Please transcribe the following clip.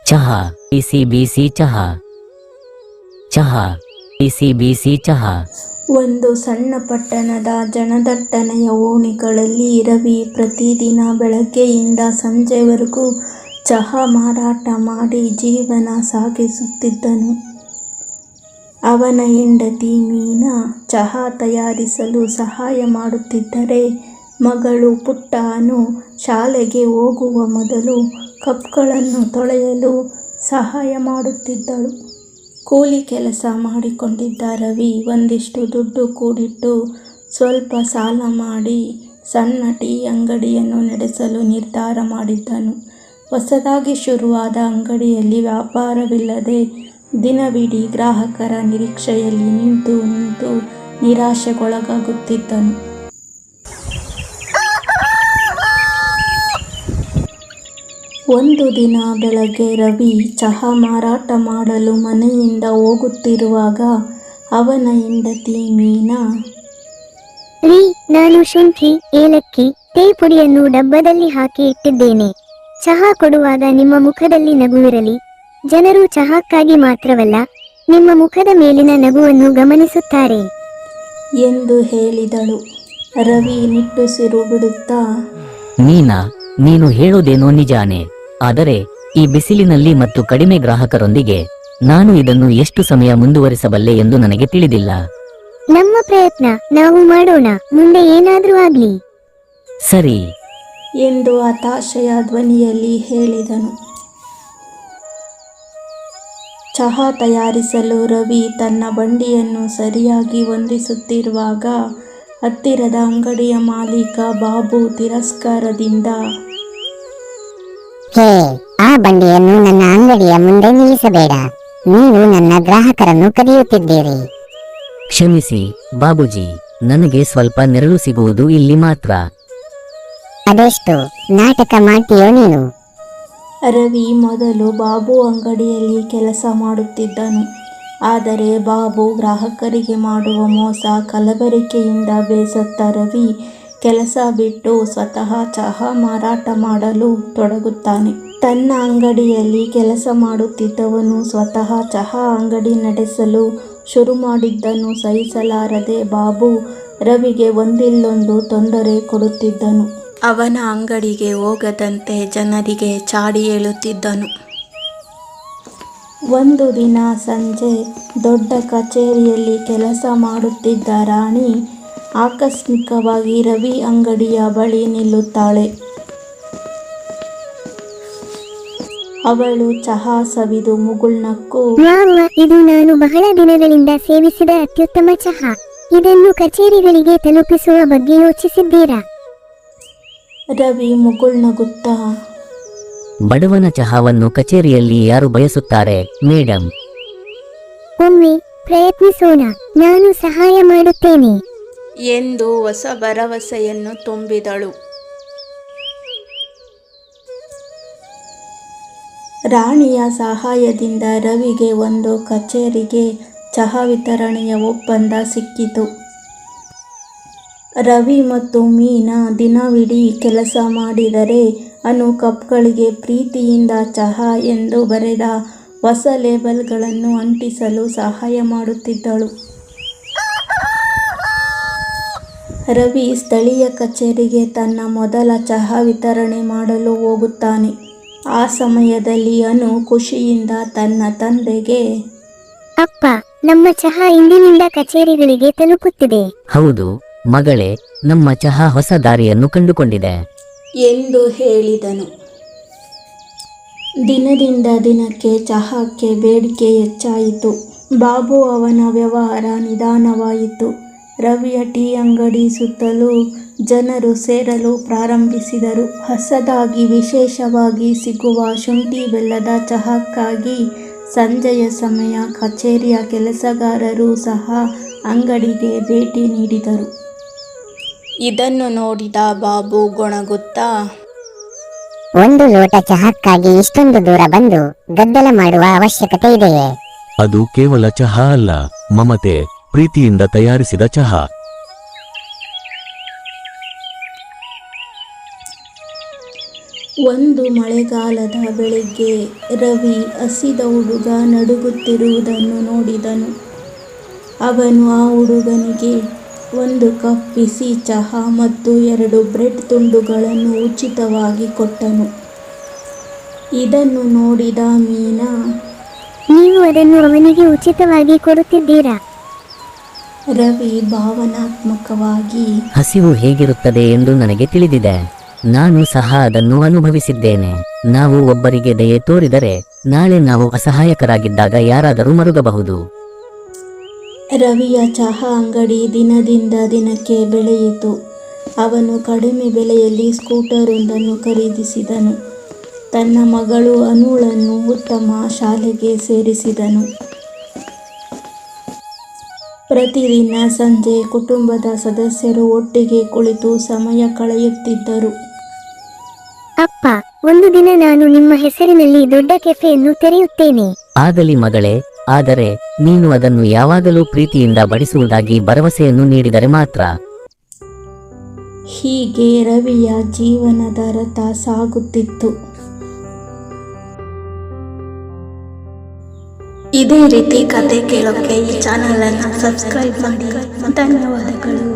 ಚಹಾ ಬಿಸಿ ಬಿಸಿ ಚಹಾ. ಚಹಾ ಬಿಸಿ ಬಿಸಿ ಚಹಾ. ಒಂದು ಸಣ್ಣ ಪಟ್ಟಣದ ಜನದಟ್ಟಣೆಯ ಓಣಿಗಳಲ್ಲಿ ರವಿ ಪ್ರತಿದಿನ ಬೆಳಗ್ಗೆಯಿಂದ ಸಂಜೆವರೆಗೂ ಚಹಾ ಮಾರಾಟ ಮಾಡಿ ಜೀವನ ಸಾಗಿಸುತ್ತಿದ್ದನು. ಅವನ ಹೆಂಡತಿ ಮೀನಾ ಚಹಾ ತಯಾರಿಸಲು ಸಹಾಯ ಮಾಡುತ್ತಿದ್ದರೆ, ಮಗಳು ಪುಟ್ಟನು ಶಾಲೆಗೆ ಹೋಗುವ ಮೊದಲು ಕಪ್ಗಳನ್ನು ತೊಳೆಯಲು ಸಹಾಯ ಮಾಡುತ್ತಿದ್ದಳು. ಕೂಲಿ ಕೆಲಸ ಮಾಡಿಕೊಂಡಿದ್ದ ರವಿ ಒಂದಿಷ್ಟು ದುಡ್ಡು ಕೂಡಿಟ್ಟು ಸ್ವಲ್ಪ ಸಾಲ ಮಾಡಿ ಸಣ್ಣ ಟೀ ಅಂಗಡಿಯನ್ನು ನಡೆಸಲು ನಿರ್ಧಾರ ಮಾಡಿದ್ದನು. ಹೊಸದಾಗಿ ಶುರುವಾದ ಅಂಗಡಿಯಲ್ಲಿ ವ್ಯಾಪಾರವಿಲ್ಲದೆ ದಿನವಿಡೀ ಗ್ರಾಹಕರ ನಿರೀಕ್ಷೆಯಲ್ಲಿ ನಿಂತು ನಿರಾಶೆಗೊಳಗಾಗುತ್ತಿದ್ದನು. ಒಂದು ದಿನ ಬೆಳಗ್ಗೆ ರವಿ ಚಹಾ ಮಾರಾಟ ಮಾಡಲು ಮನೆಯಿಂದ ಹೋಗುತ್ತಿರುವಾಗ ಅವನ ಹೆಂಡತಿ ಮೀನಾ, ರೀ, ನಾನು ಶುಂಠಿ, ಏಲಕ್ಕಿ, ಟೀ ಪುಡಿಯನ್ನು ಡಬ್ಬದಲ್ಲಿ ಹಾಕಿ ಇಟ್ಟಿದ್ದೇನೆ. ಚಹಾ ಕೊಡುವಾಗ ನಿಮ್ಮ ಮುಖದಲ್ಲಿ ನಗುವಿರಲಿ. ಜನರು ಚಹಾಕ್ಕಾಗಿ ಮಾತ್ರವಲ್ಲ, ನಿಮ್ಮ ಮುಖದ ಮೇಲಿನ ನಗುವನ್ನು ಗಮನಿಸುತ್ತಾರೆ ಎಂದು ಹೇಳಿದಳು. ರವಿ ನಿಟ್ಟುಸಿರು ಬಿಡುತ್ತಾ, ಮೀನಾ, ನೀನು ಹೇಳೋದೇನೋ ನಿಜಾನೇ. ಆದರೆ ಈ ಬಿಸಿಲಿನಲ್ಲಿ ಮತ್ತು ಕಡಿಮೆ ಗ್ರಾಹಕರೊಂದಿಗೆ ನಾನು ಇದನ್ನು ಎಷ್ಟು ಸಮಯ ಮುಂದುವರಿಸಬಲ್ಲೆ ಎಂದು ನನಗೆ ತಿಳಿದಿಲ್ಲ. ನಮ್ಮ ಪ್ರಯತ್ನ ನಾವು ಮಾಡೋಣ, ಮುಂದೆ ಏನಾದ್ರೂ ಆಗ್ಲಿ. ಸರಿ ಎಂದು ಹತಾಶೆಯ ಧ್ವನಿಯಲ್ಲಿ ಹೇಳಿದನು. ಚಹಾ ತಯಾರಿಸಲು ರವಿ ತನ್ನ ಬಂಡಿಯನ್ನು ಸರಿಯಾಗಿ ಹೊಂದಿಸುತ್ತಿರುವಾಗ ಹತ್ತಿರದ ಅಂಗಡಿಯ ಮಾಲೀಕ ಬಾಬು ತಿರಸ್ಕಾರದಿಂದ, ಹೇ, ಆ ಬಂಡಿಯನ್ನು ನನ್ನ ಅಂಗಡಿಯ ಮುಂದೆ ನಿಲ್ಲಿಸಬೇಡ. ನೀವು ನನ್ನ ಗ್ರಾಹಕರನ್ನು ಕದಿಯುತ್ತಿದ್ದೀರಿ. ಕ್ಷಮಿಸಿ ಬಾಬುಜಿ, ನನಗೆ ಸ್ವಲ್ಪ ನೆರಳು ಸಿಗುವುದು ಇಲ್ಲಿ ಮಾತ್ರ. ಅದೆಷ್ಟು ನಾಟಕ ಮಾಡ್ತೀಯೋ ನೀನು? ರವಿ ಮೊದಲು ಬಾಬು ಅಂಗಡಿಯಲ್ಲಿ ಕೆಲಸ ಮಾಡುತ್ತಿದ್ದನು. ಆದರೆ ಬಾಬು ಗ್ರಾಹಕರಿಗೆ ಮಾಡುವ ಮೋಸ, ಕಲಬೆರಕೆಯಿಂದ ಬೇಸತ್ತ ರವಿ ಕೆಲಸ ಬಿಟ್ಟು ಸ್ವತಃ ಚಹಾ ಮಾರಾಟ ಮಾಡಲು ತೊಡಗುತ್ತಾನೆ. ತನ್ನ ಅಂಗಡಿಯಲ್ಲಿ ಕೆಲಸ ಮಾಡುತ್ತಿದ್ದವನು ಸ್ವತಃ ಚಹಾ ಅಂಗಡಿ ನಡೆಸಲು ಶುರು ಮಾಡಿದ್ದನ್ನು ಸಹಿಸಲಾರದೆ ಬಾಬು ರವಿಗೆ ಒಂದಿಲ್ಲೊಂದು ತೊಂದರೆ ಕೊಡುತ್ತಿದ್ದನು. ಅವನ ಅಂಗಡಿಗೆ ಹೋಗದಂತೆ ಜನರಿಗೆ ಚಾಡಿ ಹೇಳುತ್ತಿದ್ದನು. ಒಂದು ದಿನ ಸಂಜೆ ದೊಡ್ಡ ಕಚೇರಿಯಲ್ಲಿ ಕೆಲಸ ಮಾಡುತ್ತಿದ್ದ ರಾಣಿ ಆಕಸ್ಮಿಕವಾಗಿ ರವಿ ಅಂಗಡಿಯ ಬಳಿ ನಿಲ್ಲುತ್ತಾಳೆ. ಅವಳು ಚಹಾ ಸವಿದು ಮುಗುಳ್ನಕ್ಕು, ವಾವ್, ಇದು ನಾನು ಬಹಳ ದಿನಗಳಿಂದ ಸೇವಿಸಿದ ಅತ್ಯುತ್ತಮ ಚಹಾ. ಇದನ್ನು ಕಚೇರಿಗಳಿಗೆ ತಲುಪಿಸುವ ಬಗ್ಗೆ ಯೋಚಿಸಿದ್ದೀರಾ? ರವಿ ಮುಗುಳ್ನಗುತ್ತಾ, ಬಡವನ ಚಹಾವನ್ನು ಕಚೇರಿಯಲ್ಲಿ ಯಾರು ಬಯಸುತ್ತಾರೆ ಮೇಡಮ್? ಒಮ್ಮೆ ಪ್ರಯತ್ನಿಸೋಣ, ನಾನು ಸಹಾಯ ಮಾಡುತ್ತೇನೆ ಎಂದು ಹೊಸ ಭರವಸೆಯನ್ನು ತುಂಬಿದಳು. ರಾಣಿಯ ಸಹಾಯದಿಂದ ರವಿಗೆ ಒಂದು ಕಚೇರಿಗೆ ಚಹಾ ವಿತರಣೆಯ ಒಪ್ಪಂದ ಸಿಕ್ಕಿತು. ರವಿ ಮತ್ತು ಮೀನಾ ದಿನವಿಡೀ ಕೆಲಸ ಮಾಡಿದರೆ ಅನು ಕಪ್ಗಳಿಗೆ ಪ್ರೀತಿಯಿಂದ ಚಹಾ ಎಂದು ಬರೆದ ಹೊಸ ಲೇಬಲ್ಗಳನ್ನು ಅಂಟಿಸಲು ಸಹಾಯ ಮಾಡುತ್ತಿದ್ದಳು. ರವಿ ಸ್ಥಳೀಯ ಕಚೇರಿಗೆ ತನ್ನ ಮೊದಲ ಚಹಾ ವಿತರಣೆ ಮಾಡಲು ಹೋಗುತ್ತಾನೆ. ಆ ಸಮಯದಲ್ಲಿ ಅನು ಖುಷಿಯಿಂದ ತನ್ನ ತಂದೆಗೆ, ಅಪ್ಪ, ನಮ್ಮ ಚಹಾ ಇಂದಿನಿಂದ ಕಚೇರಿಗಳಿಗೆ ತಲುಪುತ್ತಿದೆ. ಹೌದು ಮಗಳೇ, ನಮ್ಮ ಚಹಾ ಹೊಸ ದಾರಿಯನ್ನು ಕಂಡುಕೊಂಡಿದೆ ಎಂದು ಹೇಳಿದನು. ದಿನದಿಂದ ದಿನಕ್ಕೆ ಚಹಾಕ್ಕೆ ಬೇಡಿಕೆ ಹೆಚ್ಚಾಯಿತು. ಬಾಬು ಅವನ ವ್ಯವಹಾರ ನಿಧಾನವಾಯಿತು. ರವಿಯ ಟೀ ಅಂಗಡಿ ಸುತ್ತಲೂ ಜನರು ಸೇರಲು ಪ್ರಾರಂಭಿಸಿದರು. ಹೊಸದಾಗಿ ವಿಶೇಷವಾಗಿ ಸಿಗುವ ಶುಂಠಿ ಬೆಲ್ಲದ ಚಹಾಕ್ಕಾಗಿ ಸಂಜೆಯ ಸಮಯ ಕಚೇರಿಯ ಕೆಲಸಗಾರರು ಸಹ ಅಂಗಡಿಗೆ ಭೇಟಿ ನೀಡಿದರು. ಇದನ್ನು ನೋಡಿದ ಬಾಬು ಗೊಣಗುತ್ತಾ, ಒಂದು ಲೋಟ ಚಹಾಕ್ಕಾಗಿ ಇಷ್ಟೊಂದು ದೂರ ಬಂದು ಗದ್ದಲ ಮಾಡುವ ಅವಶ್ಯಕತೆ ಇದೆಯೇ? ಅದು ಕೇವಲ ಚಹಾ ಅಲ್ಲ, ಮಮತೆ, ಪ್ರೀತಿಯಿಂದ ತಯಾರಿಸಿದ ಚಹಾ. ಒಂದು ಮಳೆಗಾಲದ ಬೆಳಿಗ್ಗೆ ರವಿ ಹಸಿದ ಹುಡುಗ ನಡುಗುತ್ತಿರುವುದನ್ನು ನೋಡಿದನು. ಅವನು ಆ ಹುಡುಗನಿಗೆ 1 ಕಪ್ ಬಿಸಿ ಚಹಾ ಮತ್ತು 2 ಬ್ರೆಡ್ ತುಂಡುಗಳನ್ನು ಉಚಿತವಾಗಿ ಕೊಟ್ಟನು. ಇದನ್ನು ನೋಡಿದ ಮೀನಾ, ನೀವು ಅದನ್ನು ಅವನಿಗೆ ಉಚಿತವಾಗಿ ಕೊಡುತ್ತಿದ್ದೀರಾ? ರವಿ ಭಾವನಾತ್ಮಕವಾಗಿ, ಹಸಿವು ಹೇಗಿರುತ್ತದೆ ಎಂದು ನನಗೆ ತಿಳಿದಿದೆ. ನಾನು ಸಹ ಅದನ್ನು ಅನುಭವಿಸಿದ್ದೇನೆ. ನಾವು ಒಬ್ಬರಿಗೆ ದಯೆ ತೋರಿದರೆ ನಾಳೆ ನಾವು ಅಸಹಾಯಕರಾಗಿದ್ದಾಗ ಯಾರಾದರೂ ಮರುಗಬಹುದು. ರವಿಯ ಚಹಾ ಅಂಗಡಿ ದಿನದಿಂದ ದಿನಕ್ಕೆ ಬೆಳೆಯಿತು. ಅವನು ಕಡಿಮೆ ಬೆಲೆಯಲ್ಲಿ ಸ್ಕೂಟರ್ ಒಂದನ್ನು ಖರೀದಿಸಿದನು. ತನ್ನ ಮಗಳು ಅನುಳನ್ನು ಉತ್ತಮ ಶಾಲೆಗೆ ಸೇರಿಸಿದನು. ಪ್ರತಿದಿನ ಸಂಜೆ ಕುಟುಂಬದ ಸದಸ್ಯರು ಒಟ್ಟಿಗೆ ಕುಳಿತು ಸಮಯ ಕಳೆಯುತ್ತಿದ್ದರು. ಅಪ್ಪ, ಒಂದು ದಿನ ನಾನು ನಿಮ್ಮ ಹೆಸರಿನಲ್ಲಿ ದೊಡ್ಡ ಕೆಫೆಯನ್ನು ತೆರೆಯುತ್ತೇನೆ. ಆಗಲಿ ಮಗಳೇ, ಆದರೆ ನೀನು ಅದನ್ನು ಯಾವಾಗಲೂ ಪ್ರೀತಿಯಿಂದ ಬಡಿಸುವುದಾಗಿ ಭರವಸೆಯನ್ನು ನೀಡಿದರೆ ಮಾತ್ರ. ಹೀಗೆ ರವಿಯ ಜೀವನದ ರಥ ಸಾಗುತ್ತಿತ್ತು. ಇದೇ ರೀತಿ ಕತೆ ಕೇಳೋಕ್ಕೆ ಈ ಚಾನಲನ್ನು ಸಬ್ಸ್ಕ್ರೈಬ್ ಮಾಡಿ. ಧನ್ಯವಾದಗಳು.